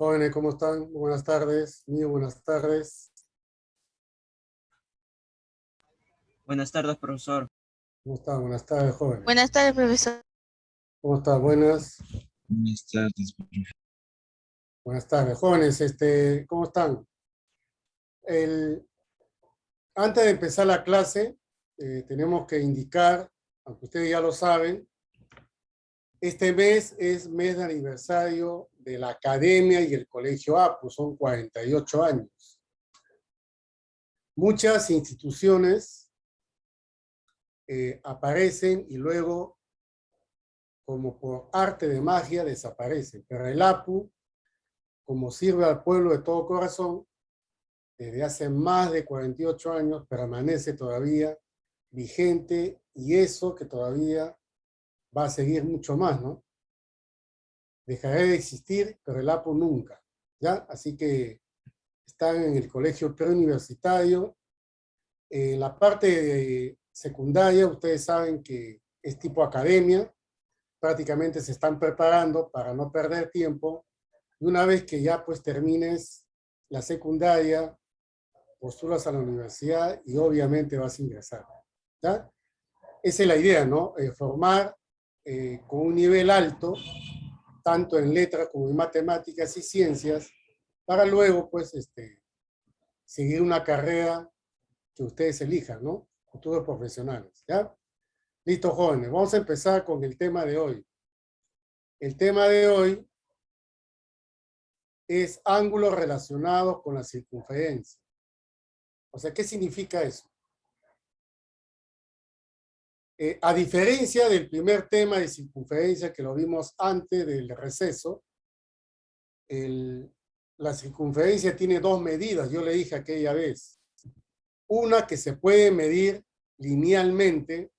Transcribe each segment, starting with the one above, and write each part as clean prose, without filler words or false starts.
Jóvenes, ¿cómo están? Buenas tardes. Muy buenas tardes. Buenas tardes, profesor. ¿Cómo están? Buenas tardes, jóvenes. Buenas tardes, profesor. ¿Cómo están? Buenas. Buenas tardes, profe. Buenas tardes, jóvenes. ¿Cómo están? El, Antes de empezar la clase, tenemos que indicar, aunque ustedes ya lo saben, este mes es mes de aniversario de la Academia y el Colegio APU, son 48 años. Muchas instituciones aparecen y luego, como por arte de magia, desaparecen. Pero el APU, como sirve al pueblo de todo corazón, desde hace más de 48 años, permanece todavía vigente, y eso que todavía va a seguir mucho más, ¿no? Dejará de existir, pero el APU nunca, ¿ya? Así que están en el colegio preuniversitario. La parte secundaria, ustedes saben que es tipo academia, prácticamente se están preparando para no perder tiempo. Y una vez que ya pues termines la secundaria, postulas a la universidad y obviamente vas a ingresar, ¿ya? Esa es la idea, ¿no? Formar con un nivel alto, tanto en letras como en matemáticas y ciencias, para luego pues seguir una carrera que ustedes elijan, ¿no? Futuros profesionales, ¿ya? Listo, jóvenes, vamos a empezar con el tema de hoy. El tema de hoy es ángulos relacionados con la circunferencia. O sea, ¿qué significa eso? A diferencia del primer tema de circunferencia que lo vimos antes del receso, la circunferencia tiene dos medidas, yo le dije aquella vez. Una que se puede medir linealmente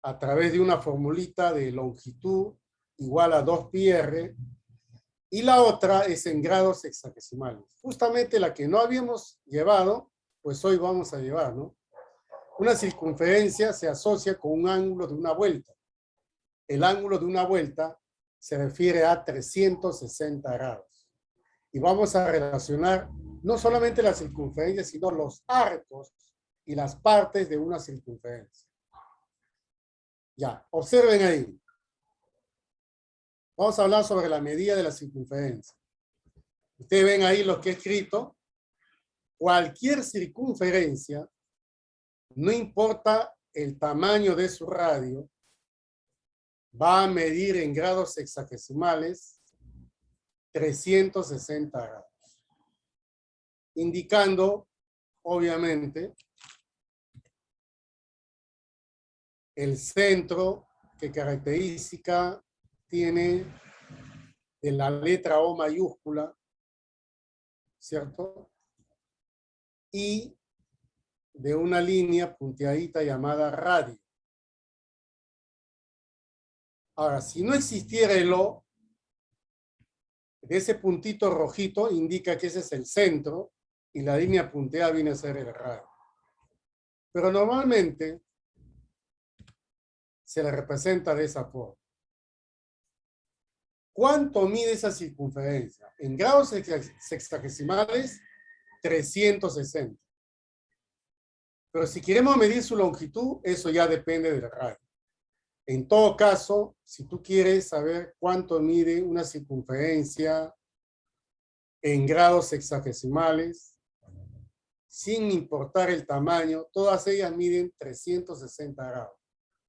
a través de una formulita de longitud igual a 2πr, y la otra es en grados hexagesimales. Justamente la que no habíamos llevado, pues hoy vamos a llevar, ¿no? Una circunferencia se asocia con un ángulo de una vuelta. El ángulo de una vuelta se refiere a 360 grados. Y vamos a relacionar no solamente la circunferencia, sino los arcos y las partes de una circunferencia. Ya, observen ahí. Vamos a hablar sobre la medida de la circunferencia. Ustedes ven ahí lo que he escrito. Cualquier circunferencia, no importa el tamaño de su radio, va a medir en grados hexagesimales 360 grados. Indicando, obviamente, el centro, qué característica tiene de la letra O mayúscula, ¿cierto? Y de una línea punteadita llamada radio. Ahora, si no existiera el O, de ese puntito rojito indica que ese es el centro y la línea punteada viene a ser el radio. Pero normalmente se le representa de esa forma. ¿Cuánto mide esa circunferencia? En grados sexagesimales, 360. Pero si queremos medir su longitud, eso ya depende del radio. En todo caso, si tú quieres saber cuánto mide una circunferencia en grados sexagesimales, sin importar el tamaño, todas ellas miden 360 grados,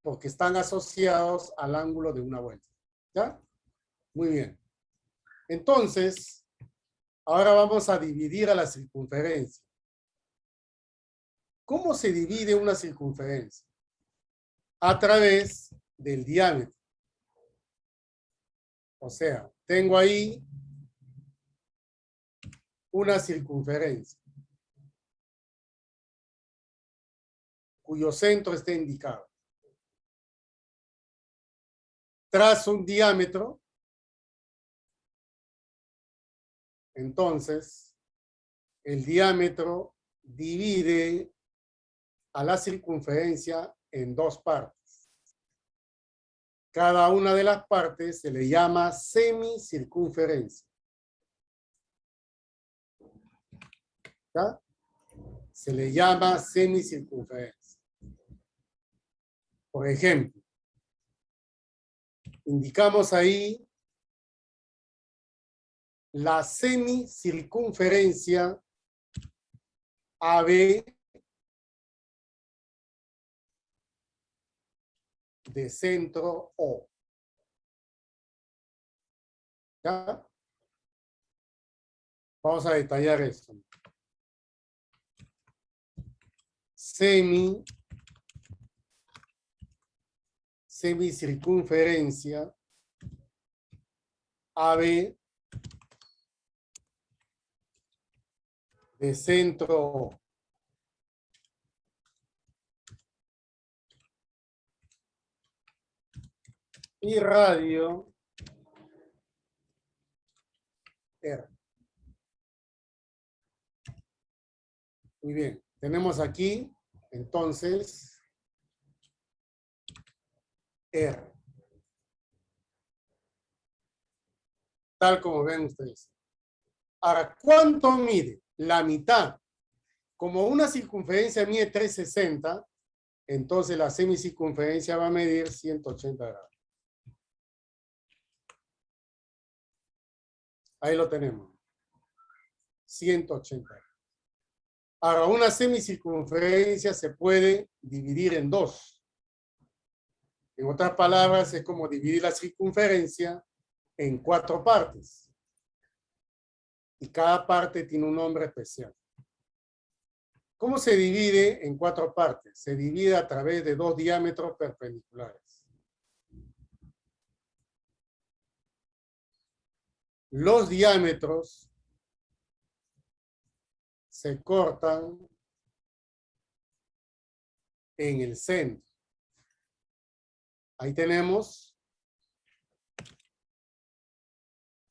porque están asociados al ángulo de una vuelta. ¿Ya? Muy bien. Entonces, ahora vamos a dividir a la circunferencia. ¿Cómo se divide una circunferencia? A través del diámetro. O sea, tengo ahí una circunferencia cuyo centro está indicado. Trazo un diámetro. Entonces, el diámetro divide a la circunferencia en dos partes. Cada una de las partes se le llama semicircunferencia. ¿Ya? Se le llama semicircunferencia. Por ejemplo, indicamos ahí la semicircunferencia AB de centro O. ¿Ya? Vamos a detallar esto. Semicircunferencia AB de centro O. Y radio R. Muy bien, tenemos aquí entonces R. Tal como ven ustedes. Ahora, ¿cuánto mide? La mitad. Como una circunferencia mide 360, entonces la semicircunferencia va a medir 180 grados. Ahí lo tenemos. 180 grados. Ahora, una semicircunferencia se puede dividir en dos. En otras palabras, es como dividir la circunferencia en 4 partes. Y cada parte tiene un nombre especial. ¿Cómo se divide en 4 partes? Se divide a través de 2 diámetros perpendiculares. Los diámetros se cortan en el centro. Ahí tenemos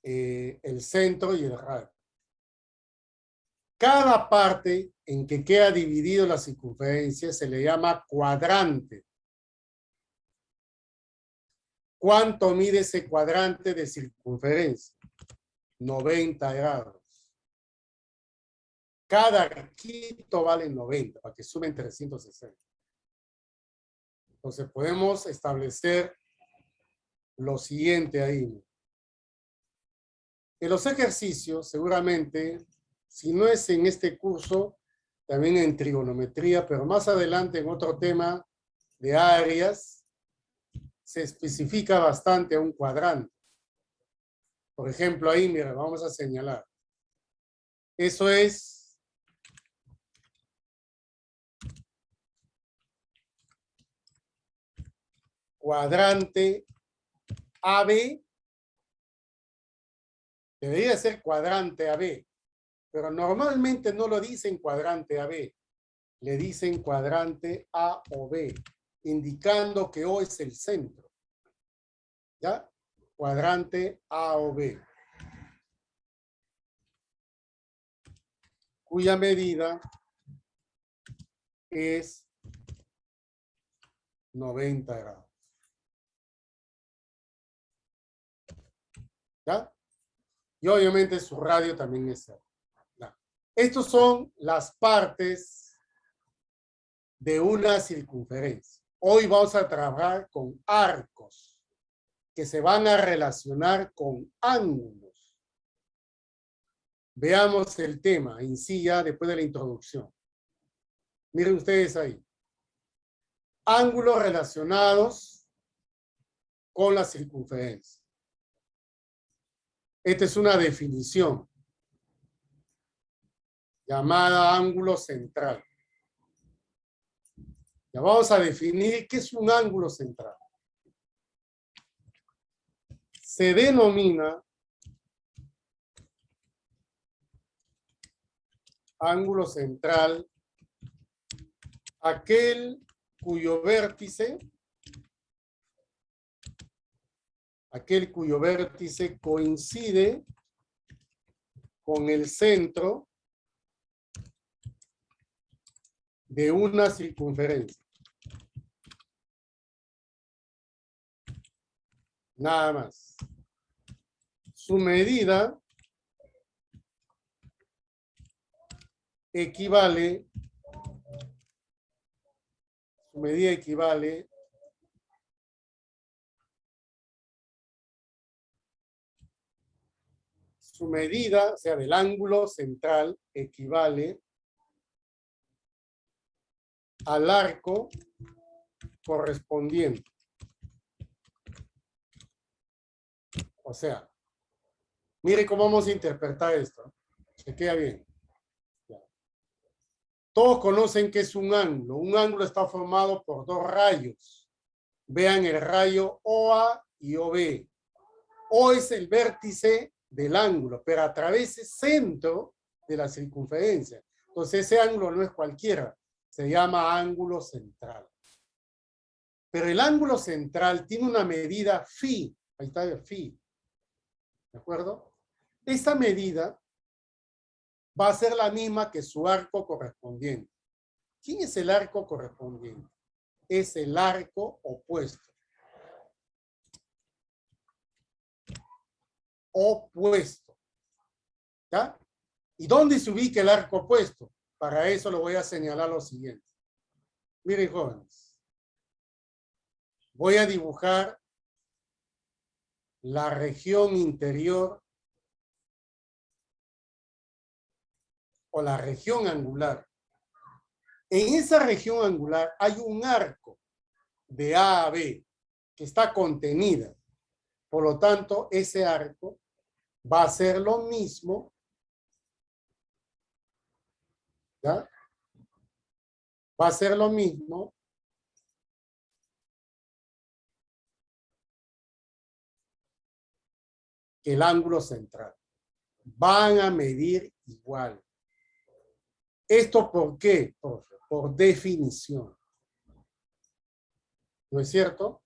el centro y el radio. Cada parte en que queda dividido la circunferencia se le llama cuadrante. ¿Cuánto mide ese cuadrante de circunferencia? 90 grados. Cada arquito vale 90, para que sumen 360. Entonces podemos establecer lo siguiente ahí. En los ejercicios, seguramente, si no es en este curso, también en trigonometría, pero más adelante en otro tema de áreas, se especifica bastante un cuadrante. Por ejemplo, ahí, mira, vamos a señalar. Eso es cuadrante AB. Debería ser cuadrante AB, pero normalmente no lo dicen cuadrante AB. Le dicen cuadrante A o B, indicando que O es el centro. ¿Ya? Cuadrante A o B. Cuya medida es 90 grados. ¿Ya? Y obviamente su radio también es cero. ¿Ya? Estos son las partes de una circunferencia. Hoy vamos a trabajar con arcos que se van a relacionar con ángulos. Veamos el tema en sí ya después de la introducción. Miren ustedes ahí. Ángulos relacionados con la circunferencia. Esta es una definición llamada ángulo central. Ya vamos a definir qué es un ángulo central. Se denomina ángulo central aquel cuyo vértice coincide con el centro de una circunferencia. Nada más. Su medida equivale, su medida equivale su medida, o sea, del ángulo central, equivale al arco correspondiente. O sea, mire cómo vamos a interpretar esto. Se queda bien. Todos conocen que es un ángulo. Un ángulo está formado por dos rayos. Vean el rayo OA y OB. O es el vértice del ángulo, pero atraviesa el centro de la circunferencia. Entonces ese ángulo no es cualquiera. Se llama ángulo central. Pero el ángulo central tiene una medida phi. Ahí está el phi. ¿De acuerdo? Esta medida va a ser la misma que su arco correspondiente. ¿Quién es el arco correspondiente? Es el arco opuesto. Opuesto. ¿Ya? ¿Y dónde se ubica el arco opuesto? Para eso lo voy a señalar lo siguiente. Miren, jóvenes. Voy a dibujar la región interior o la región angular. En esa región angular hay un arco de A a B que está contenida. Por lo tanto, ese arco va a ser lo mismo, ¿ya? Va a ser lo mismo que el ángulo central. Van a medir igual. ¿Esto por qué, profe? Por definición. ¿No es cierto?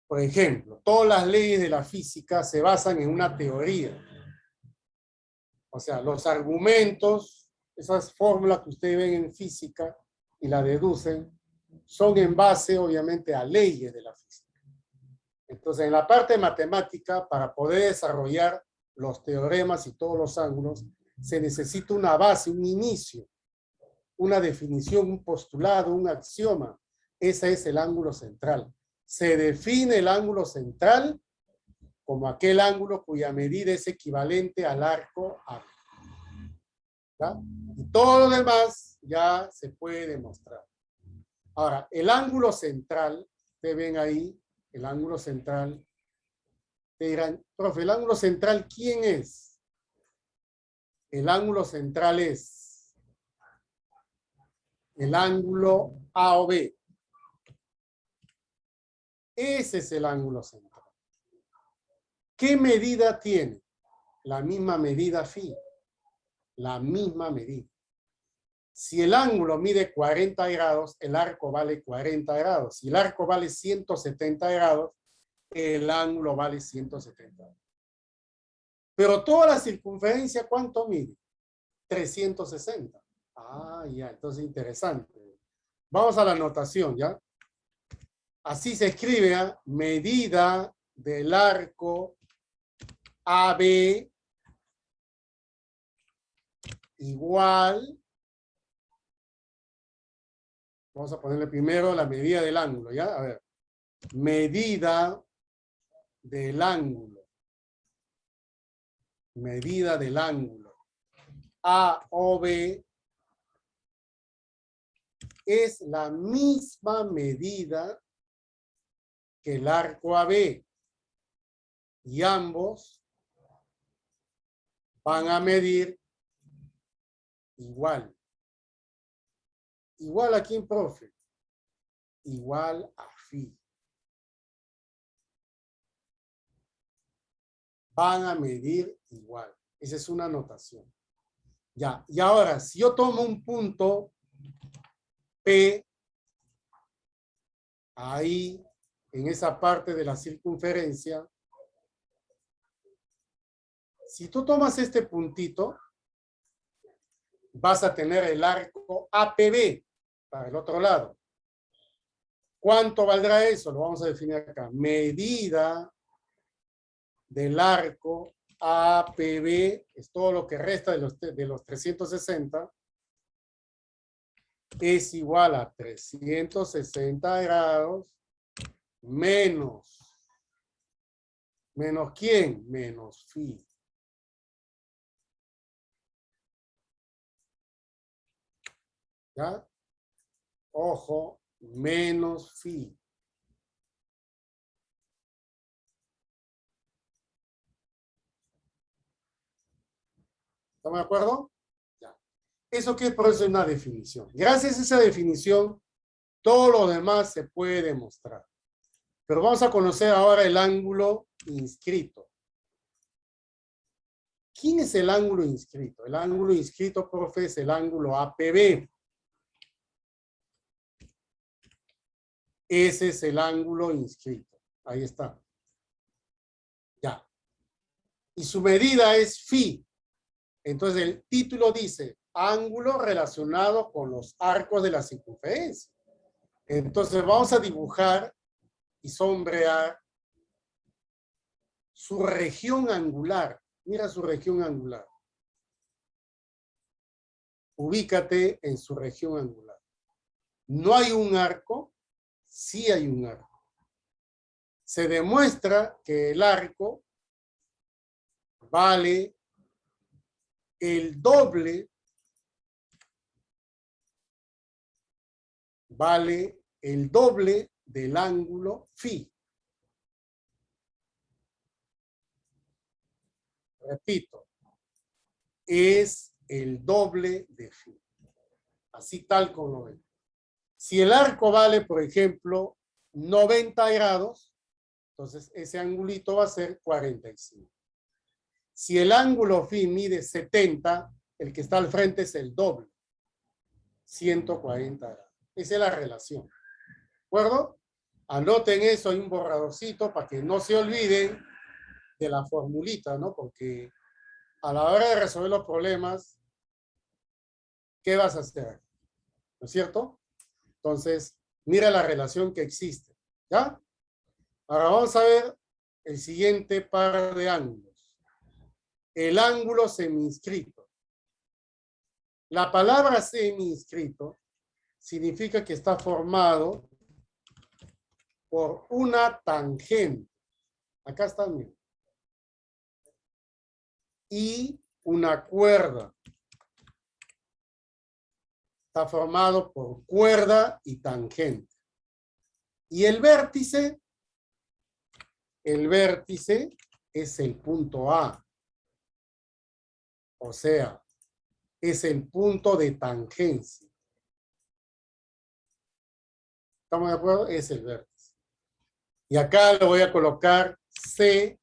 Por ejemplo, todas las leyes de la física se basan en una teoría. O sea, los argumentos, esas fórmulas que ustedes ven en física y la deducen, son en base, obviamente, a leyes de la física. Entonces, en la parte matemática, para poder desarrollar los teoremas y todos los ángulos, se necesita una base, un inicio, una definición, un postulado, un axioma. Ese es el ángulo central. Se define el ángulo central como aquel ángulo cuya medida es equivalente al arco A. ¿Ya? Y todo lo demás ya se puede demostrar. Ahora, el ángulo central, ustedes ven ahí, el ángulo central, te dirán, profe, ¿el ángulo central quién es? El ángulo central es el ángulo A o B. Ese es el ángulo central. ¿Qué medida tiene? La misma medida phi. La misma medida. Si el ángulo mide 40 grados, el arco vale 40 grados. Si el arco vale 170 grados, el ángulo vale 170 grados. Pero toda la circunferencia, ¿cuánto mide? 360. Ah, ya, entonces interesante. Vamos a la notación, ¿ya? Así se escribe, ¿eh? Medida del arco AB igual, vamos a ponerle primero la medida del ángulo, ¿ya? A ver, medida del ángulo. Medida del ángulo. A o B es la misma medida que el arco AB. Y ambos van a medir igual. ¿Igual a quién, profe? Igual a phi. Van a medir igual. Esa es una notación. Ya, y ahora, si yo tomo un punto P, ahí, en esa parte de la circunferencia, si tú tomas este puntito, vas a tener el arco APB para el otro lado. ¿Cuánto valdrá eso? Lo vamos a definir acá. Medida del arco APB es todo lo que resta de los 360, es igual a 360 grados menos ¿quién? Menos phi. ¿Ya? Ojo, menos phi. ¿Estamos de acuerdo? Ya. ¿Eso qué es? Por eso es una definición. Gracias a esa definición, todo lo demás se puede demostrar. Pero vamos a conocer ahora el ángulo inscrito. ¿Quién es el ángulo inscrito? El ángulo inscrito, profe, es el ángulo APB. Ese es el ángulo inscrito. Ahí está. Ya. Y su medida es phi. Entonces el título dice ángulo relacionado con los arcos de la circunferencia. Entonces vamos a dibujar y sombrear su región angular. Mira su región angular. Ubícate en su región angular. No hay un arco, sí hay un arco. Se demuestra que el arco vale el doble, del ángulo phi. Repito, es el doble de phi. Así tal como lo ven. Si el arco vale, por ejemplo, 90 grados, entonces ese angulito va a ser 45. Si el ángulo phi mide 70, el que está al frente es el doble, 140 grados. Esa es la relación. ¿De acuerdo? Anoten eso, hay un borradorcito para que no se olviden de la formulita, ¿no? Porque a la hora de resolver los problemas, ¿qué vas a hacer? ¿No es cierto? Entonces, mira la relación que existe. ¿Ya? Ahora vamos a ver el siguiente par de ángulos. El ángulo semiinscrito. La palabra semiinscrito significa que está formado por una tangente. Acá está, miren. Y una cuerda. Está formado por cuerda y tangente. Y el vértice es el punto A. O sea, es el punto de tangencia. ¿Estamos de acuerdo? Es el vértice. Y acá le voy a colocar C.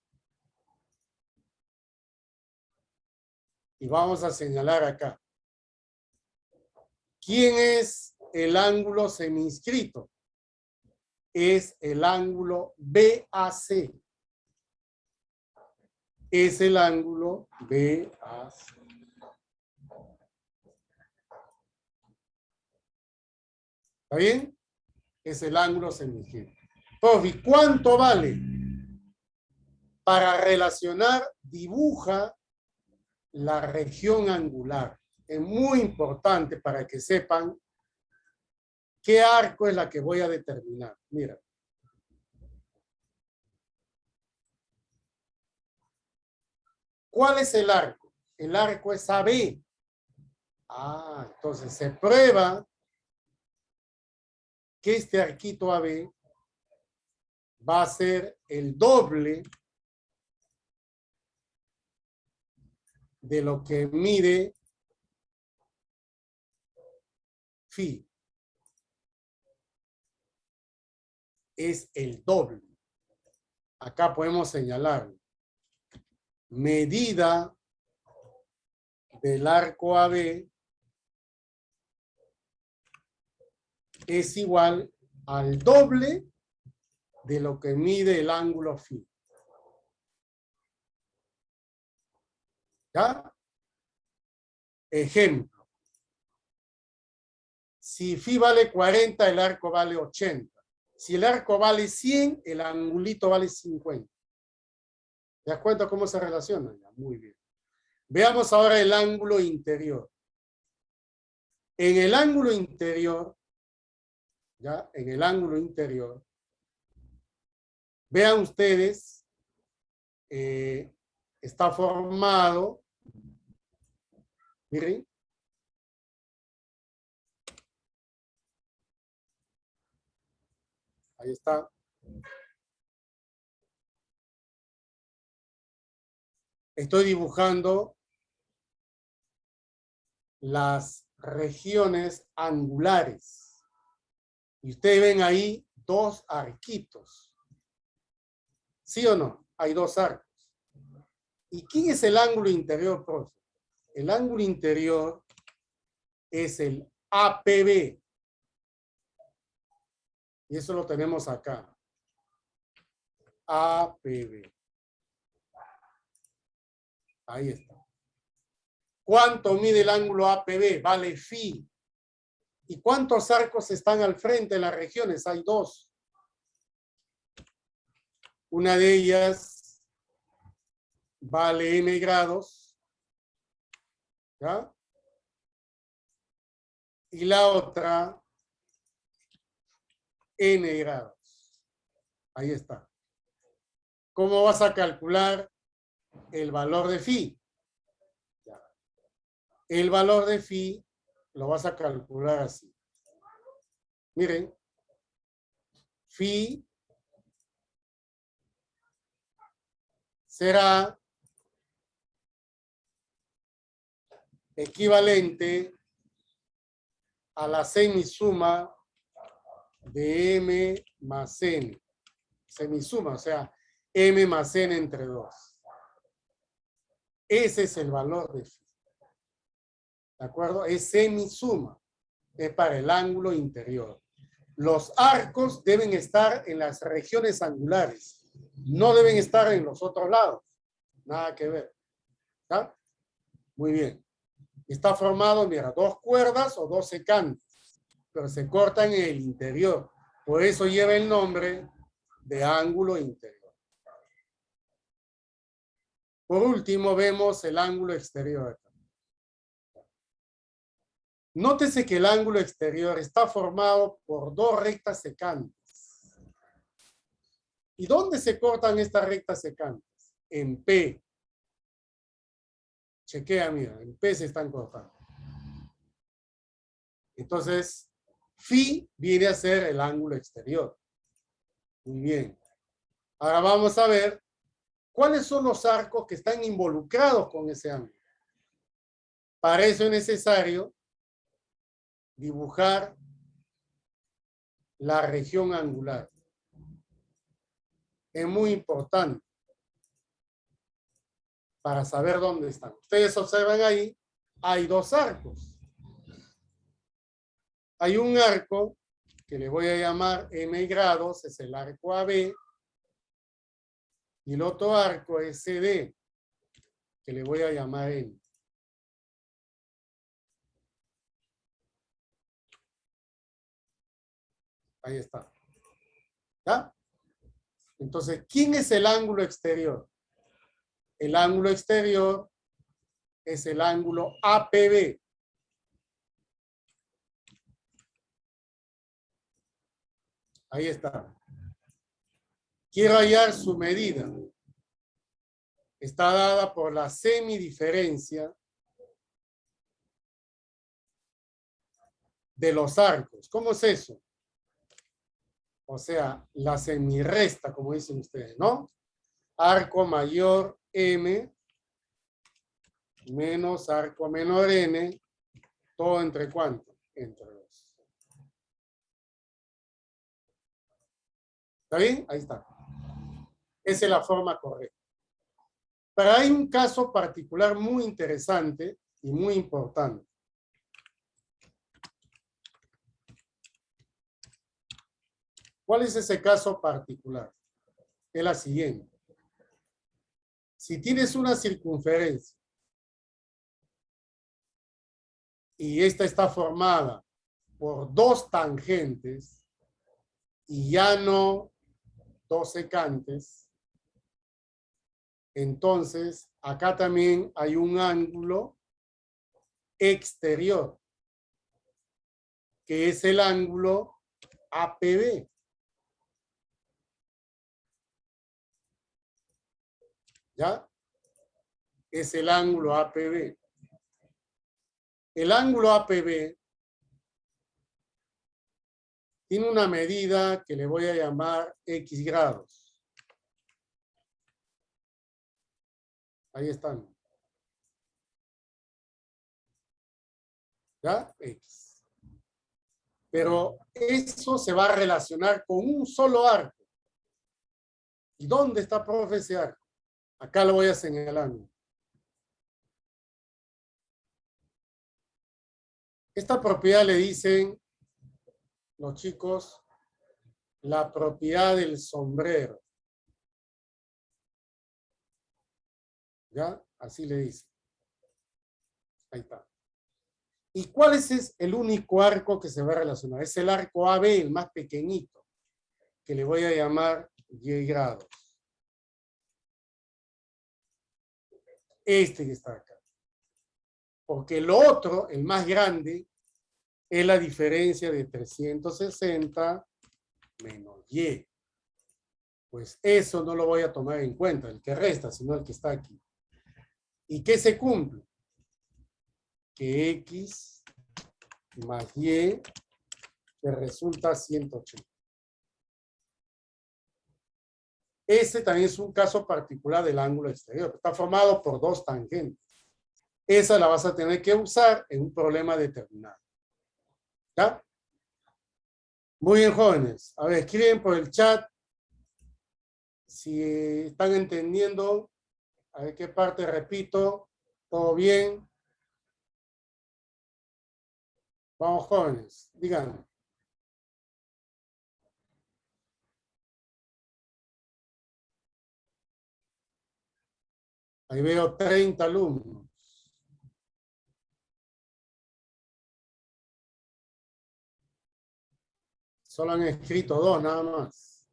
Y vamos a señalar acá. ¿Quién es el ángulo semiinscrito? Es el ángulo BAC. Es el ángulo BAC. ¿Está bien? Es el ángulo semiinscrito. Profe, ¿cuánto vale? Para relacionar, dibuja la región angular. Es muy importante para que sepan qué arco es la que voy a determinar. Mira. ¿Cuál es el arco? El arco es AB. Ah, entonces se prueba que este arquito AB va a ser el doble de lo que mide phi. Es el doble. Acá podemos señalar medida del arco AB es igual al doble de lo que mide el ángulo phi. ¿Ya? Ejemplo. Si phi vale 40, el arco vale 80. Si el arco vale 100, el angulito vale 50. ¿Te das cuenta cómo se relacionan? Ya, muy bien. Veamos ahora el ángulo interior. En el ángulo interior, ya, en el ángulo interior, vean ustedes, está formado, miren, ahí está. Estoy dibujando las regiones angulares. Y ustedes ven ahí dos arquitos. ¿Sí o no? Hay dos arcos. ¿Y quién es el ángulo interior, profe? El ángulo interior es el APB. Y eso lo tenemos acá. APB. Ahí está. ¿Cuánto mide el ángulo APB? Vale phi. ¿Y cuántos arcos están al frente de las regiones? Hay dos. Una de ellas vale m grados. ¿Ya? Y la otra n grados. Ahí está. ¿Cómo vas a calcular el valor de phi? El valor de phi lo vas a calcular así. Miren, phi será equivalente a la semisuma de m más n. Semisuma, o sea, m más n entre 2. Ese es el valor de phi. ¿De acuerdo? Es semisuma. Es para el ángulo interior. Los arcos deben estar en las regiones angulares. No deben estar en los otros lados. Nada que ver. ¿Está? Muy bien. Está formado, mira, dos cuerdas o dos secantes. Pero se cortan en el interior. Por eso lleva el nombre de ángulo interior. Por último, vemos el ángulo exterior. Nótese que el ángulo exterior está formado por dos rectas secantes. ¿Y dónde se cortan estas rectas secantes? En P. Chequea, mira, en P se están cortando. Entonces, phi viene a ser el ángulo exterior. Muy bien. Ahora vamos a ver cuáles son los arcos que están involucrados con ese ángulo. Para eso es necesario dibujar la región angular. Es muy importante para saber dónde están. Ustedes observan ahí, hay dos arcos. Hay un arco que le voy a llamar m grados, es el arco AB, y el otro arco es CD, que le voy a llamar N. Ahí está. ¿Ya? Entonces, ¿quién es el ángulo exterior? El ángulo exterior es el ángulo APB. Ahí está. Quiero hallar su medida. Está dada por la semidiferencia de los arcos. ¿Cómo es eso? O sea, la semirresta, como dicen ustedes, ¿no? Arco mayor M menos arco menor N, todo entre ¿cuánto? Entre 2. ¿Está bien? Ahí está. Esa es la forma correcta. Pero hay un caso particular muy interesante y muy importante. ¿Cuál es ese caso particular? Es la siguiente. Si tienes una circunferencia y esta está formada por dos tangentes y ya no dos secantes, Entonces, acá también hay un ángulo exterior, que es el ángulo APB. ¿Ya? Es el ángulo APB. El ángulo APB tiene una medida que le voy a llamar X grados. Ahí están. ¿Ya? X. Pero eso se va a relacionar con un solo arco. ¿Y dónde está, profe, ese arco? Acá lo voy a señalar. Esta propiedad le dicen los chicos la propiedad del sombrero. ¿Ya? Así le dicen. Ahí está. ¿Y cuál es el único arco que se va a relacionar? Es el arco AB, el más pequeñito, que le voy a llamar Y grados. Este que está acá. Porque lo otro, el más grande, es la diferencia de 360 menos Y. Pues eso no lo voy a tomar en cuenta, el que resta, sino el que está aquí. ¿Y qué se cumple? Que X más Y que resulta 180. Ese también es un caso particular del ángulo exterior. Está formado por dos tangentes. Esa la vas a tener que usar en un problema determinado. ¿Ya? Muy bien, jóvenes. A ver, escriben por el chat si están entendiendo. A ver qué parte repito. ¿Todo bien? Vamos, jóvenes. Díganme. Ahí veo 30 alumnos. Solo han escrito 2 nada más.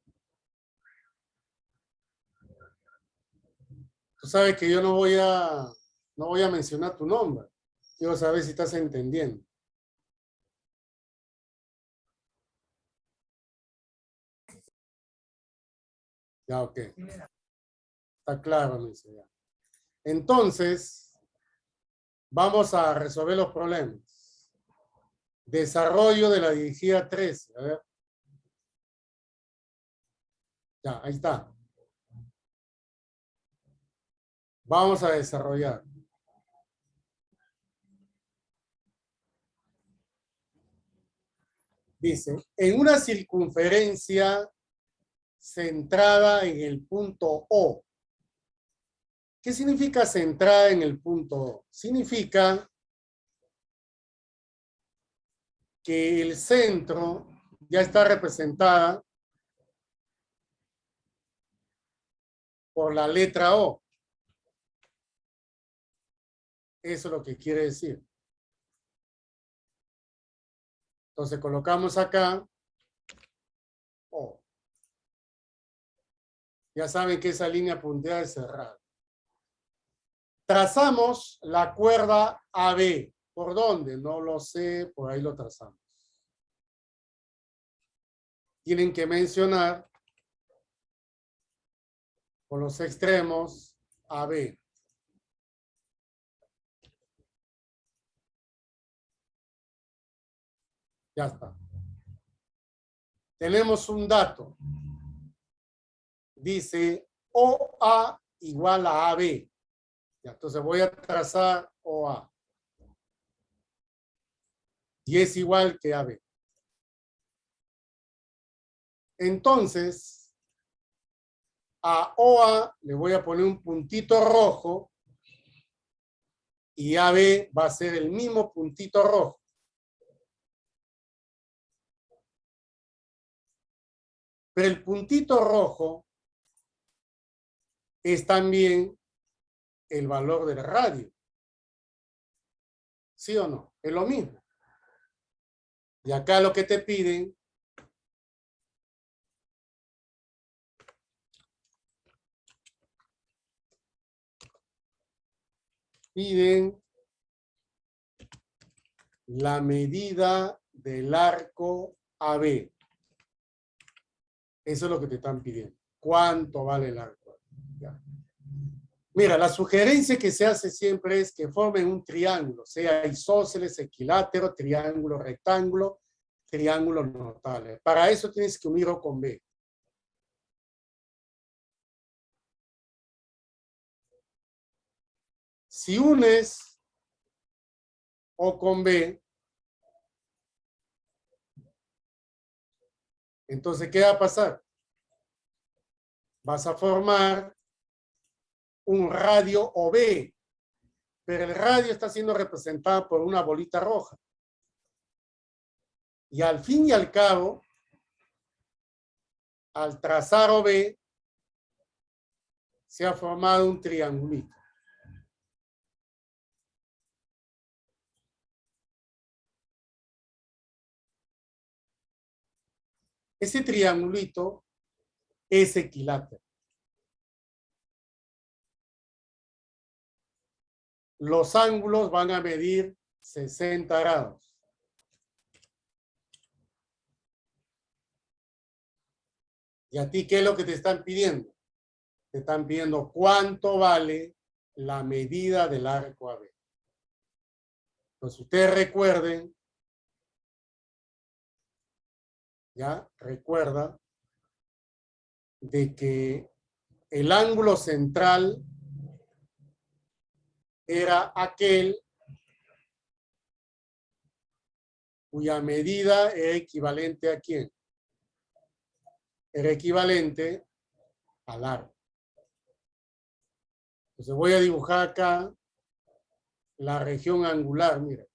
Tú sabes que yo no voy a mencionar tu nombre. Quiero saber si estás entendiendo. Ya, ok. Está claro, me dice ya. Entonces, vamos a resolver los problemas. Desarrollo de la dirigida 13. A ver. Ya, ahí está. Vamos a desarrollar. Dice, en una circunferencia centrada en el punto O. ¿Qué significa centrada en el punto O? Significa que el centro ya está representada por la letra O. Eso es lo que quiere decir. Entonces colocamos acá O. Ya saben que esa línea punteada es cerrada. Trazamos la cuerda AB. ¿Por dónde? No lo sé, por ahí lo trazamos. Tienen que mencionar por los extremos AB. Ya está. Tenemos un dato. Dice OA igual a AB. Ya, entonces voy a trazar OA. Y es igual que AB. Entonces, a OA le voy a poner un puntito rojo y AB va a ser el mismo puntito rojo. Pero el puntito rojo es también el valor del radio. ¿Sí o no? Es lo mismo. Y acá lo que te piden piden la medida del arco AB. Eso es lo que te están pidiendo. ¿Cuánto vale el arco? Ya. Mira, la sugerencia que se hace siempre es que formen un triángulo, sea isósceles, equilátero, triángulo rectángulo, triángulo notable. Para eso tienes que unir O con B. Si unes O con B, entonces, ¿qué va a pasar? Vas a formar un radio OB, pero el radio está siendo representado por una bolita roja. Y al fin y al cabo, al trazar OB, se ha formado un triangulito. Ese triangulito es equilátero. Los ángulos van a medir 60 grados. ¿Y a ti qué es lo que te están pidiendo? Te están pidiendo cuánto vale la medida del arco AB. Entonces, ustedes recuerden, ya recuerda, de que el ángulo central era aquel cuya medida era equivalente a ¿quién? Era equivalente al arco. Entonces voy a dibujar acá la región angular, mira.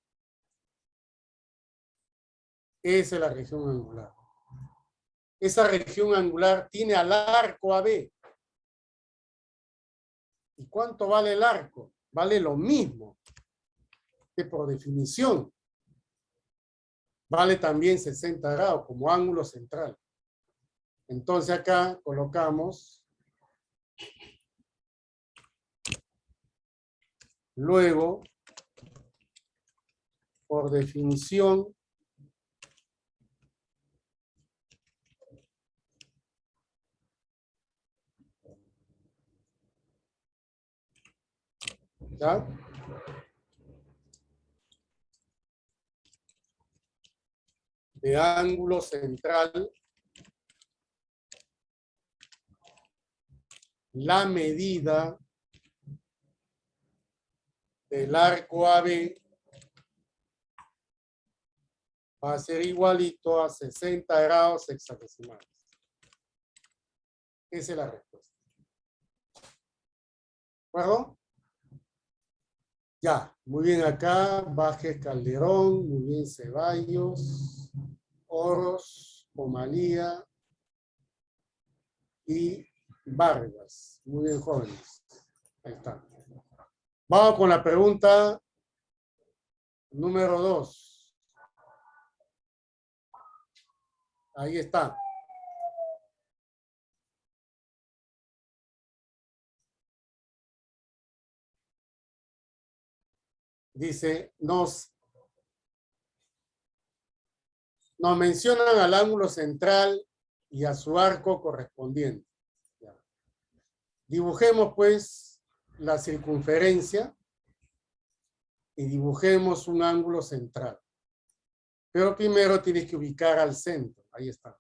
Esa es la región angular. Esa región angular tiene al arco AB. ¿Y cuánto vale el arco? Vale lo mismo, que por definición vale también 60 grados como ángulo central. Entonces acá colocamos, luego, por definición, ¿ya? De ángulo central, la medida del arco AB va a ser igualito a 60 grados hexadesimales. Esa es la respuesta. ¿De acuerdo? Ya, muy bien acá, Vázquez Calderón, muy bien Ceballos, Oros, Omalía y Vargas. Muy bien, jóvenes. Ahí está. Vamos con la pregunta número 2. Ahí está. Dice, nos mencionan al ángulo central y a su arco correspondiente. Ya. Dibujemos pues la circunferencia y dibujemos un ángulo central. Pero primero tienes que ubicar al centro. Ahí está.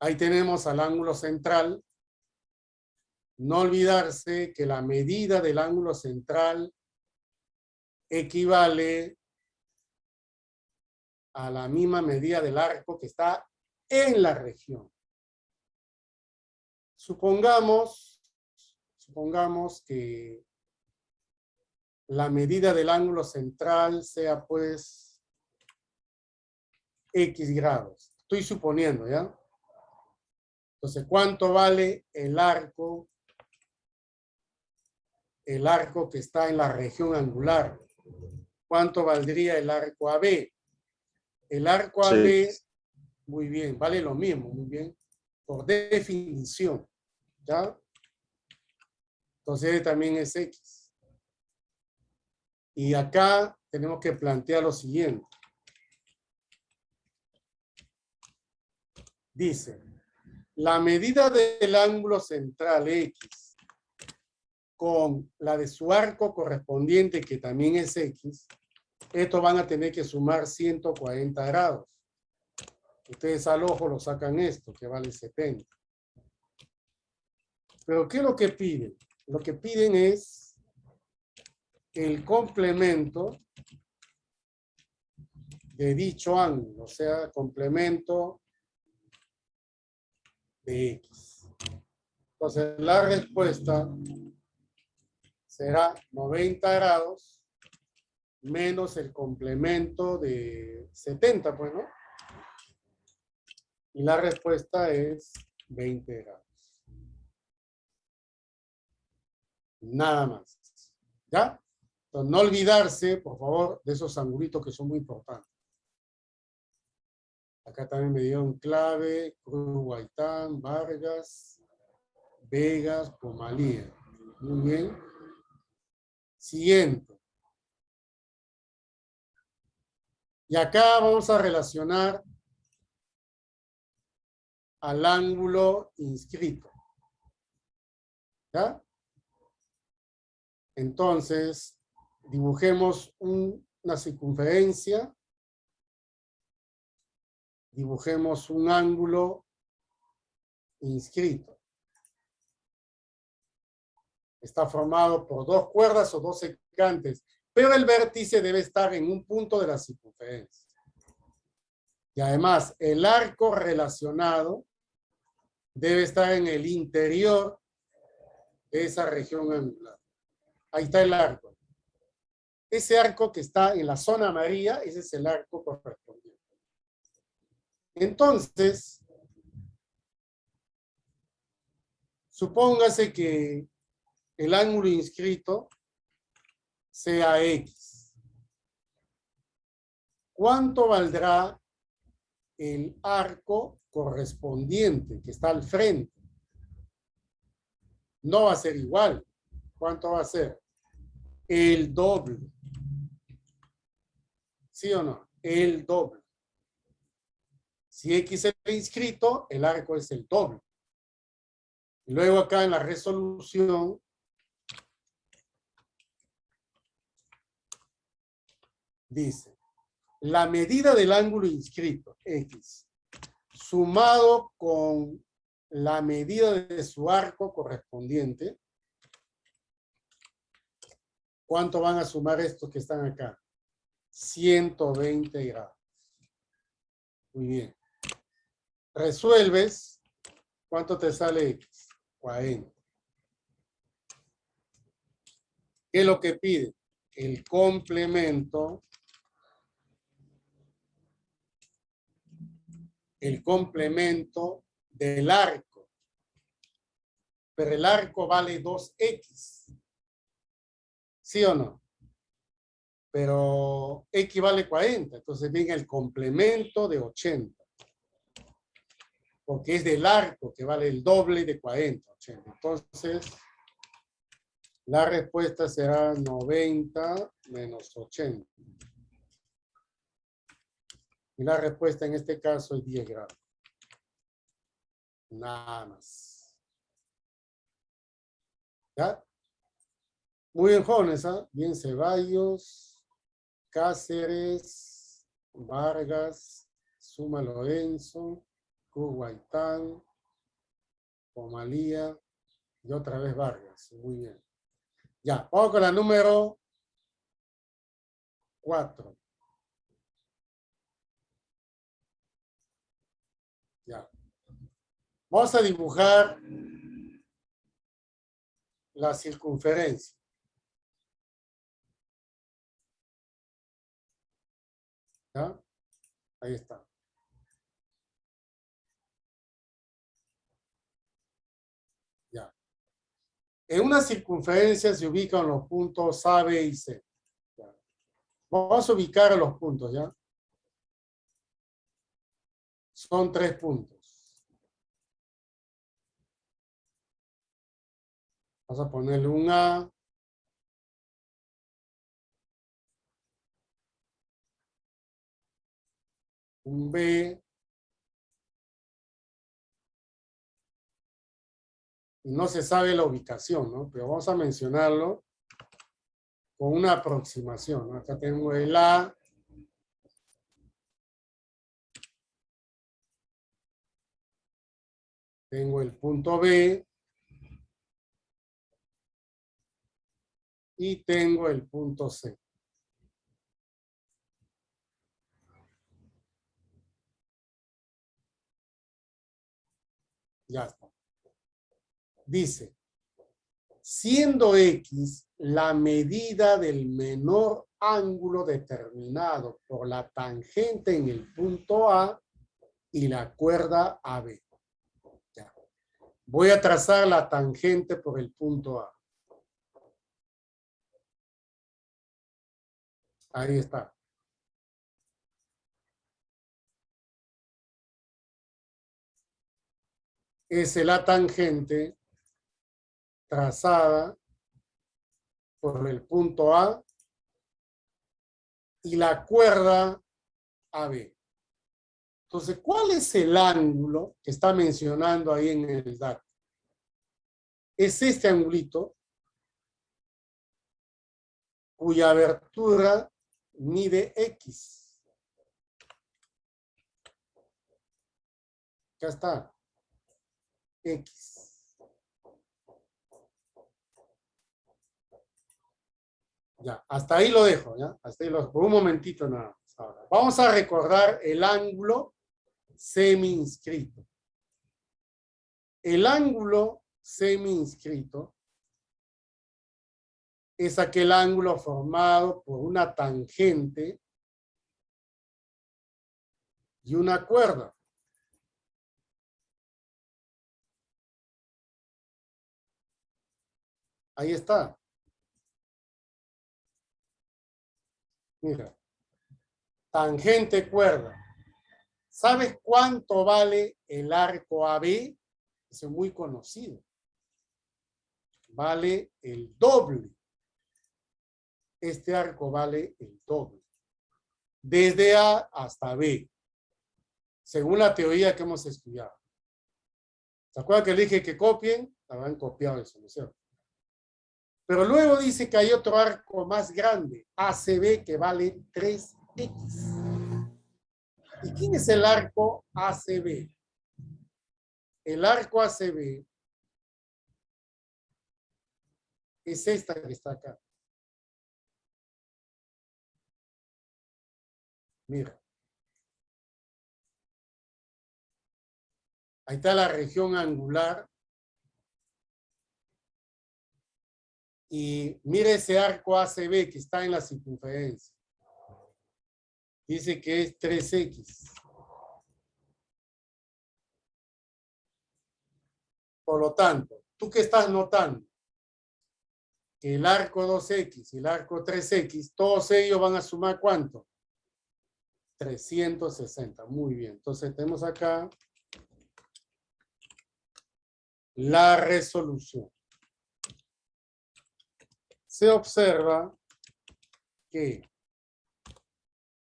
Ahí tenemos al ángulo central. No olvidarse que la medida del ángulo central equivale a la misma medida del arco que está en la región. Supongamos que la medida del ángulo central sea pues X grados. Estoy suponiendo, ¿ya? Entonces, ¿cuánto vale el arco? El arco que está en la región angular. ¿Cuánto valdría el arco AB? El arco AB, muy bien, vale lo mismo, muy bien. por definición, ¿ya? Entonces también es X. Y acá tenemos que plantear lo siguiente. Dice, la medida del ángulo central X con la de su arco correspondiente, que también es X, estos van a tener que sumar 140 grados. Ustedes al ojo lo sacan esto, que vale 70. Pero ¿qué es lo que piden? Lo que piden es el complemento de dicho ángulo, o sea, complemento de X. Entonces, la respuesta será 90 grados menos el complemento de 70, pues, ¿no? Y la respuesta es 20 grados. Nada más. ¿Ya? Entonces, no olvidarse, por favor, de esos angulitos que son muy importantes. Acá también me dieron clave, Cruz, Guaitán, Vargas, Vegas, Pomalía. Muy bien. Siguiente. Y acá vamos a relacionar al ángulo inscrito. ¿Ya? Entonces, dibujemos una circunferencia. Dibujemos un ángulo inscrito. Está formado por dos cuerdas o dos secantes, pero el vértice debe estar en un punto de la circunferencia. Y además, el arco relacionado debe estar en el interior de esa región angular. Ahí está el arco. Ese arco que está en la zona amarilla, ese es el arco correspondiente. Entonces, supóngase que el ángulo inscrito sea X. ¿Cuánto valdrá el arco correspondiente que está al frente? No va a ser igual. ¿Cuánto va a ser? El doble. ¿Sí o no? El doble. Si X es el inscrito, el arco es el doble. Y luego acá en la resolución dice, la medida del ángulo inscrito, X, sumado con la medida de su arco correspondiente, ¿cuánto van a sumar estos que están acá? 120 grados. Muy bien. Resuelves, ¿cuánto te sale X? 40. ¿Qué es lo que pide? El complemento del arco. Pero el arco vale 2X. ¿Sí o no? Pero X vale 40. Entonces viene el complemento de 80. Porque es del arco que vale el doble de 40. 80. Entonces, la respuesta será 90 menos 80. Y la respuesta en este caso es 10 grados. Nada más. ¿Ya? Muy bien, jóvenes, ¿ah? Bien, Ceballos, Cáceres, Vargas, Suma Lorenzo, Guaitán, Pomalía y otra vez Vargas. Muy bien. Ya, vamos con la número 4. Ya. Vamos a dibujar la circunferencia. ¿Ya? Ahí está. Ya. En una circunferencia se ubican los puntos A, B y C. Ya. Vamos a ubicar los puntos, ¿ya? Son 3 puntos. Vamos a ponerle un A. Un B. Y no se sabe la ubicación, ¿no? Pero vamos a mencionarlo con una aproximación, ¿no? Acá tengo el A. Tengo el punto B. Y tengo el punto C. Ya está. Dice, siendo X la medida del menor ángulo determinado por la tangente en el punto A y la cuerda AB. Ya. Voy a trazar la tangente por el punto A. Ahí está. Es la tangente trazada por el punto A y la cuerda AB. Entonces, ¿cuál es el ángulo que está mencionando ahí en el dato? Es este angulito cuya abertura mide X. Ya está. X. Ya, hasta ahí lo dejo, ¿ya? Hasta ahí lo dejo. Por un momentito nada más. Ahora, vamos a recordar el ángulo semi-inscrito. El ángulo semi-inscrito es aquel ángulo formado por una tangente y una cuerda. Ahí está. Mira. Tangente, cuerda. ¿Sabes cuánto vale el arco AB? Es muy conocido. Vale el doble. Este arco vale el doble. Desde A hasta B. Según la teoría que hemos estudiado. ¿Se acuerdan que le dije que copien? Habrán copiado eso, ¿no es cierto? Pero luego dice que hay otro arco más grande, ACB, que vale 3X. ¿Y quién es el arco ACB? El arco ACB es esta que está acá. Mira. Ahí está la región angular. Y mire ese arco ACB que está en la circunferencia. Dice que es 3X. Por lo tanto, ¿tú qué estás notando? Que el arco 2X y el arco 3X, todos ellos van a sumar ¿cuánto? 360. Muy bien. Entonces tenemos acá la resolución. Se observa que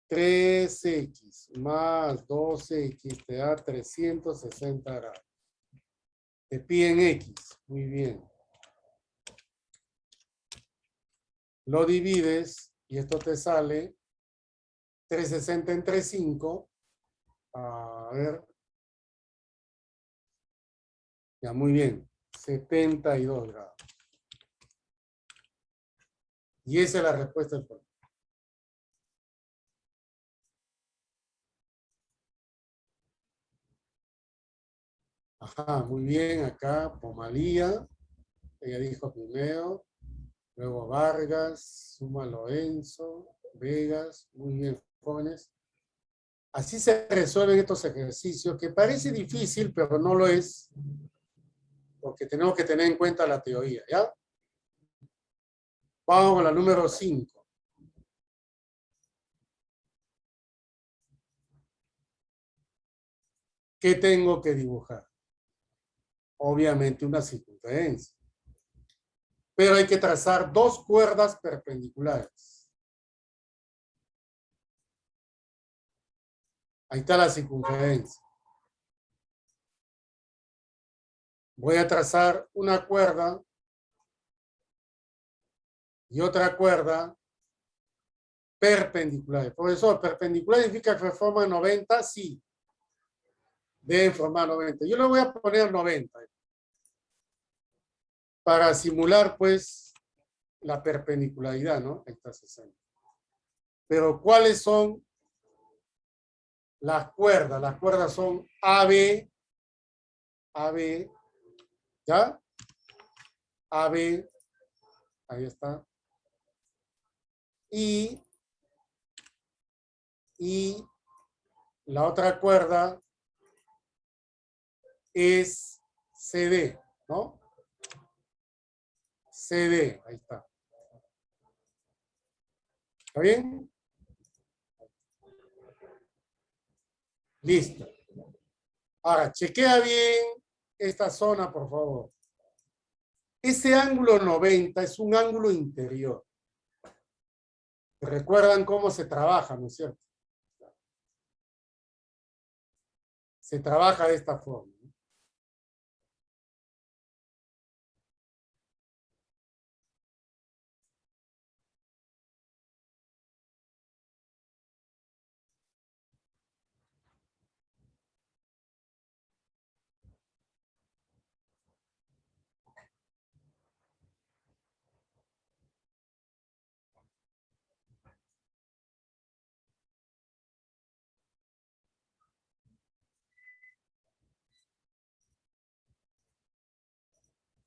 3X más 2X te da 360 grados. Te piden X. Muy bien. Lo divides y esto te sale 360 entre 5. A ver. Ya, muy bien. 72 grados. Y esa es la respuesta del problema. Ajá, muy bien. Acá, Pomalía. Ella dijo primero. Luego Vargas, Suma Lorenzo, Vegas. Muy bien, jóvenes. Así se resuelven estos ejercicios, que parece difícil, pero no lo es. Porque tenemos que tener en cuenta la teoría, ¿ya? Vamos con la número 5. ¿Qué tengo que dibujar? Obviamente una circunferencia. Pero hay que trazar dos cuerdas perpendiculares. Ahí está la circunferencia. Voy a trazar una cuerda y otra cuerda perpendicular. Profesor, perpendicular significa que forman 90, sí. Deben formar 90. Yo le voy a poner 90. Para simular, pues, la perpendicularidad, ¿no? Ahí está 60. Pero, ¿cuáles son las cuerdas? Las cuerdas son AB, ¿ya? AB, ahí está. Y la otra cuerda es CD, ¿no? CD, ahí está. ¿Está bien? Listo. Ahora, chequea bien esta zona, por favor. Ese ángulo 90 es un ángulo interior. ¿Recuerdan cómo se trabaja, no es cierto? Se trabaja de esta forma.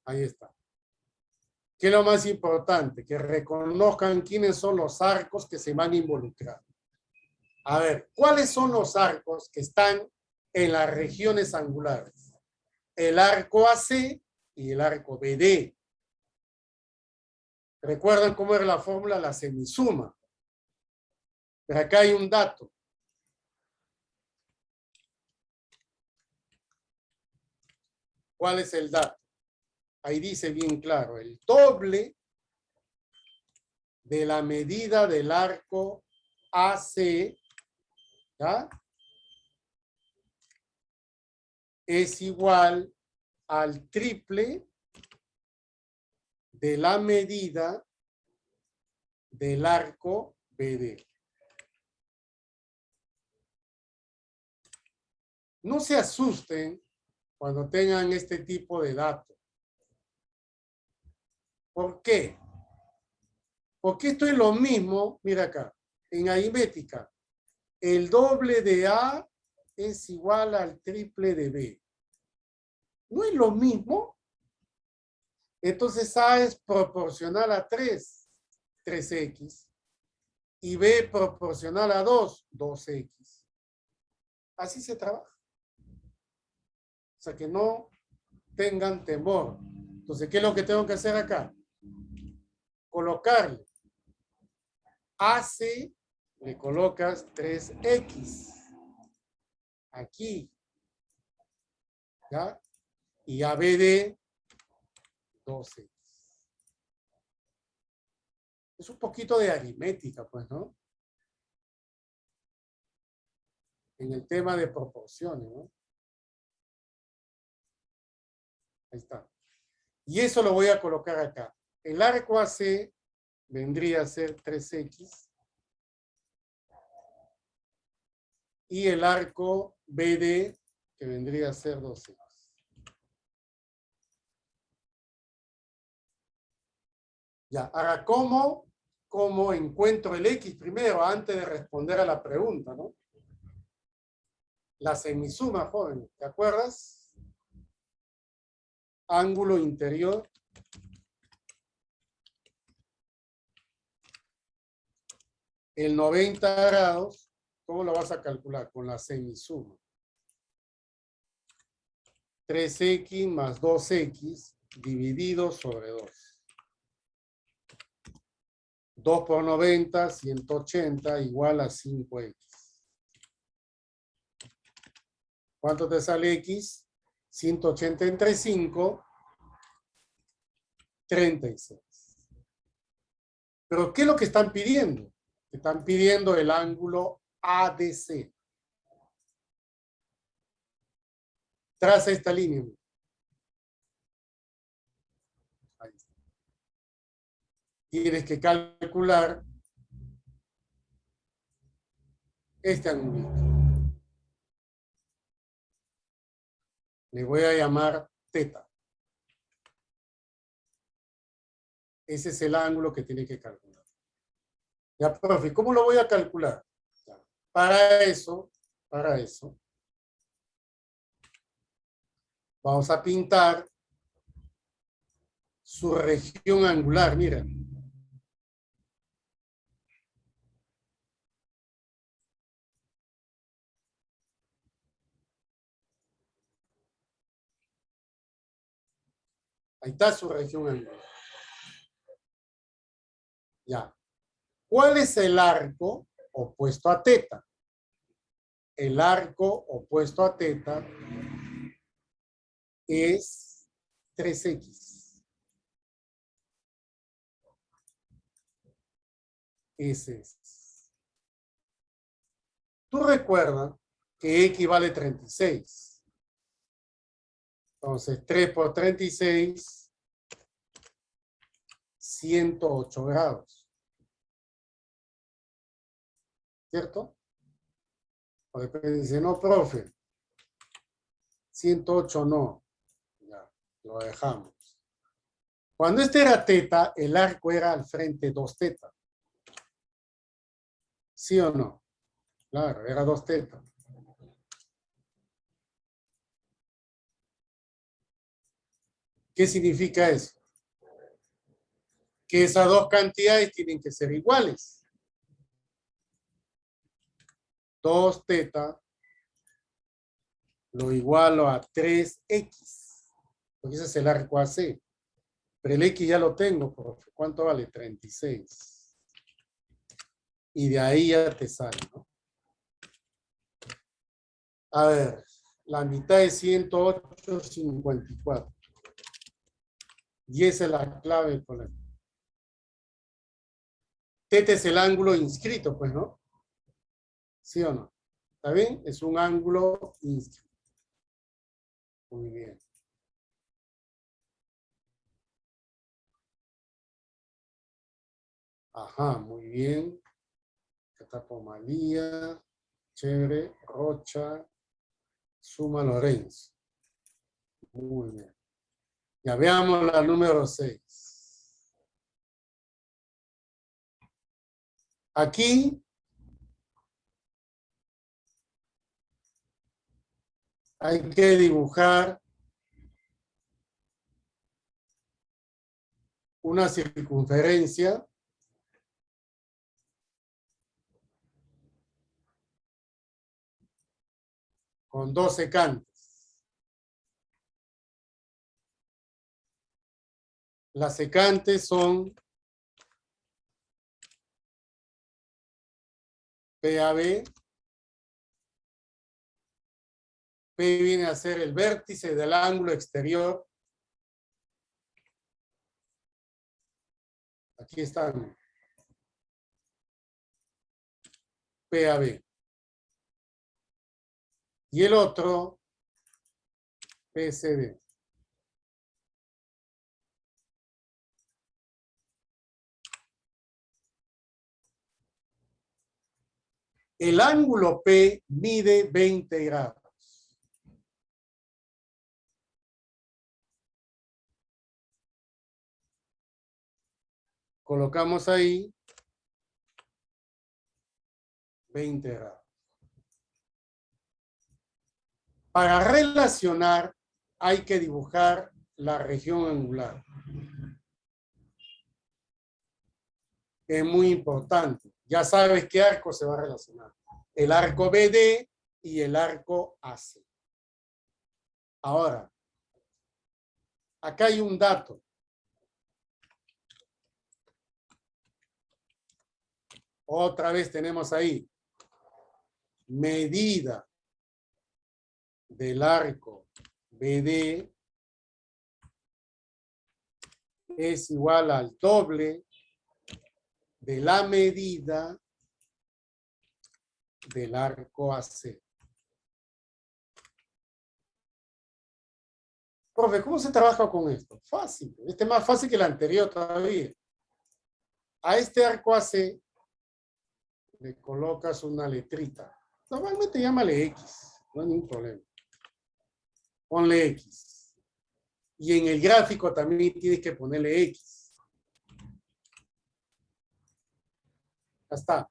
Ahí está. ¿Qué es lo más importante? Que reconozcan quiénes son los arcos que se van a involucrar. A ver, ¿cuáles son los arcos que están en las regiones angulares? El arco AC y el arco BD. ¿Recuerdan cómo era la fórmula? La semisuma. Pero acá hay un dato. ¿Cuál es el dato? Ahí dice bien claro, el doble de la medida del arco AC, ¿ya? Es igual al triple de la medida del arco BD. No se asusten cuando tengan este tipo de datos. ¿Por qué? Porque esto es lo mismo, mira acá, en aritmética. El doble de A es igual al triple de B. ¿No es lo mismo? Entonces A es proporcional a 3, 3X. Y B proporcional a 2, 2X. Así se trabaja. O sea que no tengan temor. Entonces, ¿qué es lo que tengo que hacer acá? Colocarle AC, le colocas 3X. Aquí. ¿Ya? Y ABD, 12. Es un poquito de aritmética, pues, ¿no? En el tema de proporciones, ¿no? Ahí está. Y eso lo voy a colocar acá. El arco AC vendría a ser 3X. Y el arco BD, que vendría a ser 2X. Ya, ahora, ¿cómo encuentro el X primero antes de responder a la pregunta, ¿no? La semisuma, joven, ¿te acuerdas? Ángulo interior. El 90 grados, ¿cómo lo vas a calcular? Con la semisuma. 3X más 2X dividido sobre 2. 2 por 90, 180, igual a 5X. ¿Cuánto te sale X? 180 entre 5, 36. Pero ¿qué es lo que están pidiendo? Están pidiendo el ángulo ADC. Traza esta línea. Ahí está. Tienes que calcular este ángulo. Le voy a llamar teta. Ese es el ángulo que tiene que calcular. Ya, profe, ¿cómo lo voy a calcular? Ya. Para eso, vamos a pintar su región angular, mira. Ahí está su región angular. Ya. ¿Cuál es el arco opuesto a teta? El arco opuesto a teta es 3x. Ese es. Tú recuerdas que x vale 36. Entonces, 3 por 36, 108 grados. ¿Cierto? O después dice, no, profe, 108 no. Ya, lo dejamos. Cuando este era teta, el arco era al frente 2 teta. ¿Sí o no? Claro, era 2 teta. ¿Qué significa eso? Que esas dos cantidades tienen que ser iguales. 2 teta lo igualo a 3x. Porque ese es el arco AC. Pero el x ya lo tengo, profe. ¿Cuánto vale? 36. Y de ahí ya te sale, ¿no? A ver, la mitad de 108, 54. Y esa es la clave del problema. Teta es el ángulo inscrito, pues, ¿no? ¿Sí o no? ¿Está bien? Es un ángulo inscrito. Muy bien. Ajá, muy bien. Catapomalía, chévere, Rocha, Suma Lorenzo. Muy bien. Ya veamos la número 6. Aquí hay que dibujar una circunferencia con 2 secantes. Las secantes son PAB. P viene a ser el vértice del ángulo exterior. Aquí están. PAB. Y el otro, PCD. El ángulo P mide 20 grados. Colocamos ahí 20 grados. Para relacionar hay que dibujar la región angular. Es muy importante. Ya sabes qué arco se va a relacionar. El arco BD y el arco AC. Ahora, acá hay un dato. Otra vez tenemos ahí. Medida del arco BD es igual al doble de la medida del arco AC. Profe, ¿cómo se trabaja con esto? Fácil. Este es más fácil que el anterior todavía. A este arco AC le colocas una letrita. Normalmente llámale X. No hay ningún problema. Ponle X. Y en el gráfico también tienes que ponerle X. Ya está.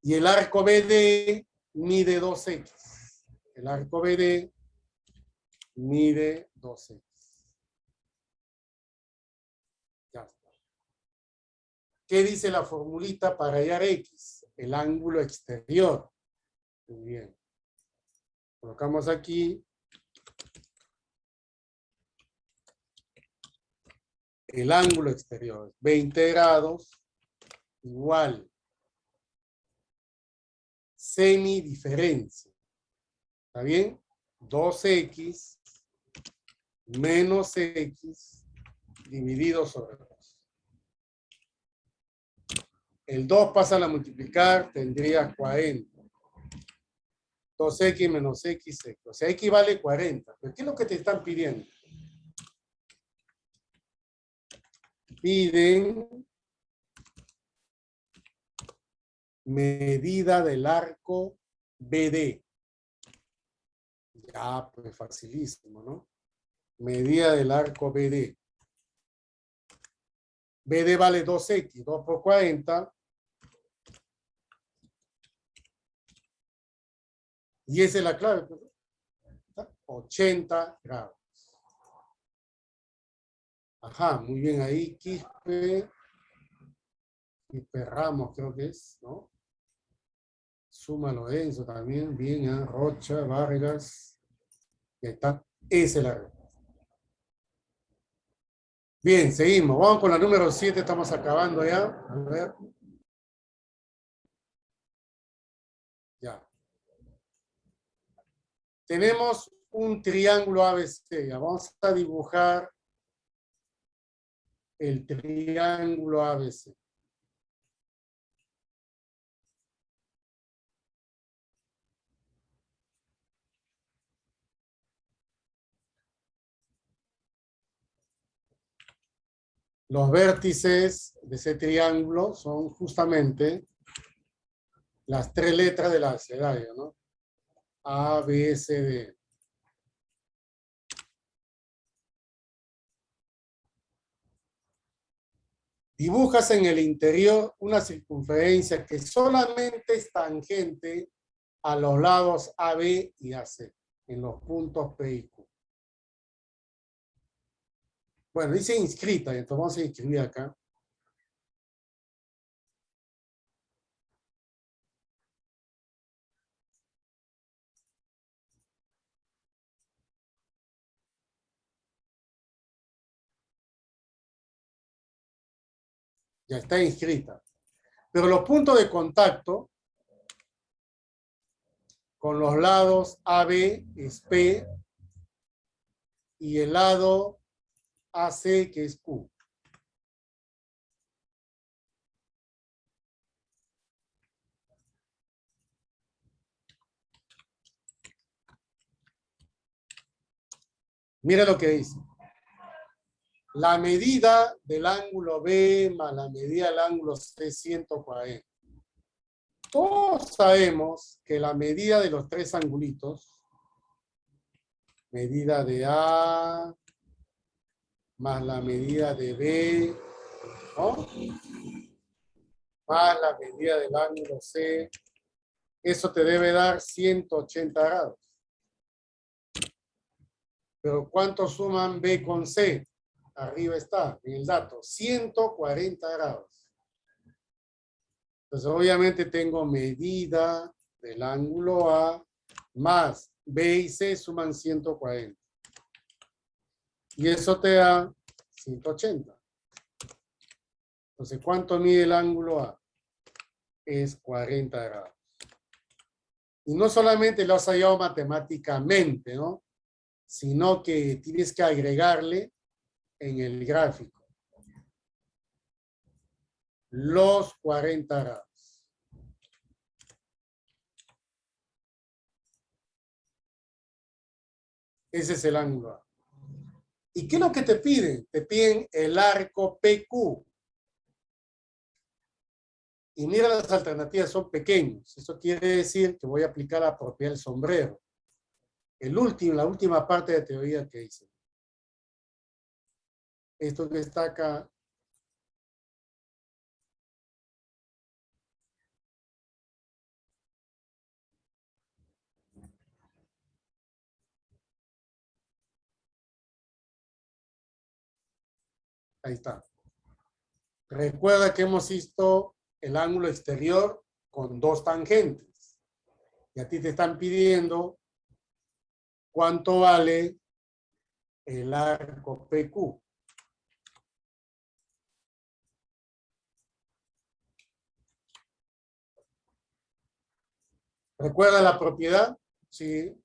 Y el arco BD mide 2X. El arco BD mide 2X. Ya está. ¿Qué dice la formulita para hallar X? El ángulo exterior. Muy bien. Colocamos aquí el ángulo exterior. 20 grados igual semidiferencia. ¿Está bien? 2X menos X dividido sobre 2. El 2 pasa a multiplicar, tendría 40. 2X menos X. O sea, X vale 40. ¿Pero qué es lo que te están pidiendo? Piden medida del arco BD. Ya, pues facilísimo, ¿no? Medida del arco BD. BD vale 2X, 2 por 40. Y esa es la clave. 80 grados. Ajá, muy bien ahí. Quispe Ramos creo que es, ¿no? Suma Lorenzo también. Bien, ¿eh? Rocha, Vargas. Ya está. Esa es la respuesta. Bien, seguimos. Vamos con la número 7. Estamos acabando ya. A ver. Ya. Tenemos un triángulo ABC. Ya vamos a dibujar el triángulo ABC. Los vértices de ese triángulo son justamente las 3 letras del abecedario, ¿no? A, B, C, D. Dibujas en el interior una circunferencia que solamente es tangente a los lados AB y AC, en los puntos P y Q. Bueno, dice inscrita, entonces vamos a inscribir acá. Ya está inscrita. Pero los puntos de contacto con los lados AB es P y el lado AC que es Q. Mira lo que dice. La medida del ángulo B más la medida del ángulo C es 140. Todos sabemos que la medida de los 3 angulitos, medida de A más la medida de B, ¿no? Más la medida del ángulo C, eso te debe dar 180 grados. Pero ¿cuánto suman B con C? Arriba está, en el dato, 140 grados. Entonces, obviamente tengo medida del ángulo A más B y C suman 140. Y eso te da 180. Entonces, ¿cuánto mide el ángulo A? Es 40 grados. Y no solamente lo has hallado matemáticamente, ¿no? Sino que tienes que agregarle en el gráfico. Los 40 grados. Ese es el ángulo A. ¿Y qué es lo que te piden? Te piden el arco PQ. Y mira, las alternativas son pequeños. Eso quiere decir que voy a aplicar la propiedad del sombrero. La última parte de teoría que hice. Esto que está acá. Ahí está. Recuerda que hemos visto el ángulo exterior con dos tangentes. Y a ti te están pidiendo cuánto vale el arco PQ. ¿Recuerda la propiedad? Sí.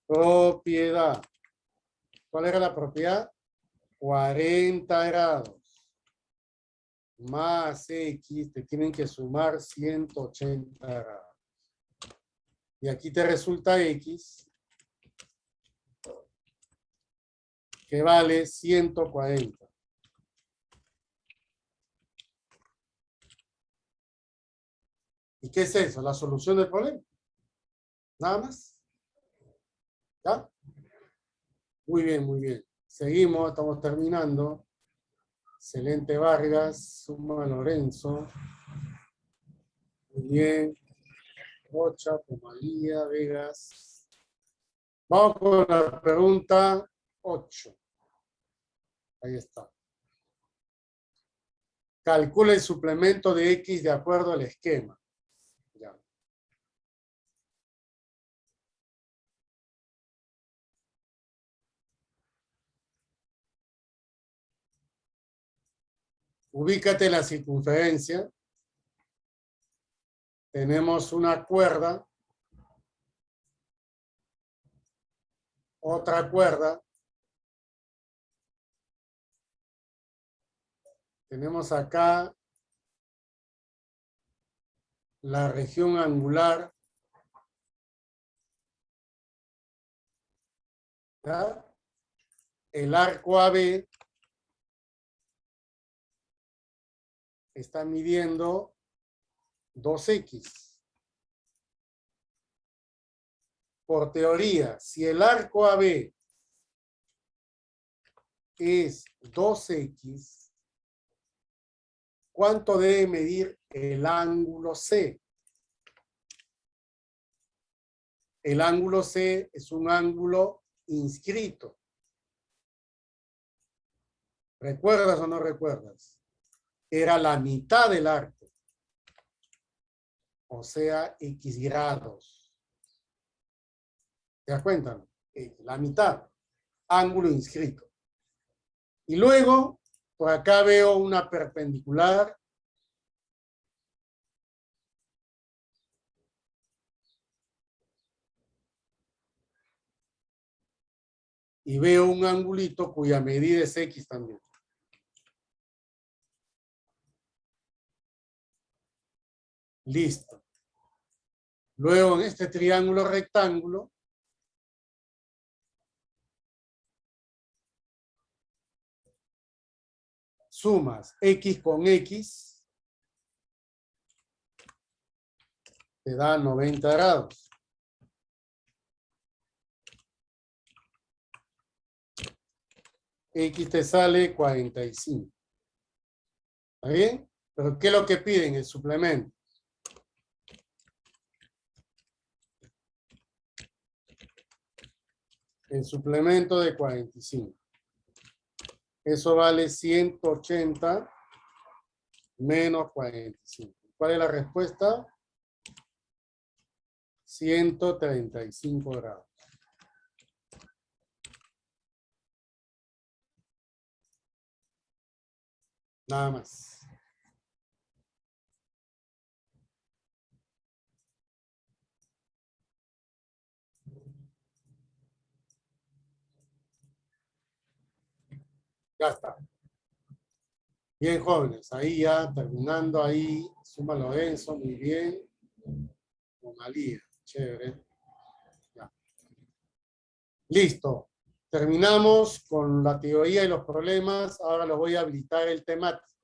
Propiedad. ¿Cuál era la propiedad? 40 grados más X, te tienen que sumar 180 grados. Y aquí te resulta X, que vale 140. ¿Y qué es eso? La solución del problema. Nada más. ¿Ya? Muy bien, muy bien. Seguimos, estamos terminando. Excelente Vargas, suma Lorenzo. Muy bien. Rocha, Pomalía, Vegas. Vamos con la pregunta 8. Ahí está. Calcula el suplemento de X de acuerdo al esquema. Ya. Ubícate en la circunferencia. Tenemos una cuerda. Otra cuerda. Tenemos acá la región angular. ¿Ya? El arco AB está midiendo 2X. Por teoría, si el arco AB es 2X, ¿cuánto debe medir el ángulo C? El ángulo C es un ángulo inscrito. ¿Recuerdas o no recuerdas? Era la mitad del arco. O sea, X grados. ¿Te das cuenta? La mitad. Ángulo inscrito. Y luego, por acá veo una perpendicular. Y veo un angulito cuya medida es X también. Listo. Luego en este triángulo rectángulo, sumas X con X, te da 90 grados. X te sale 45. ¿Está bien? Pero ¿qué es lo que piden? El suplemento. El suplemento de 45. Eso vale 180 menos 45. ¿Cuál es la respuesta? 135 grados. Nada más. Ya está. Bien, jóvenes, ahí ya terminando, ahí, suma Lorenzo, muy bien. Malía, chévere. Ya. Listo. Terminamos con la teoría y los problemas. Ahora los voy a habilitar el temático.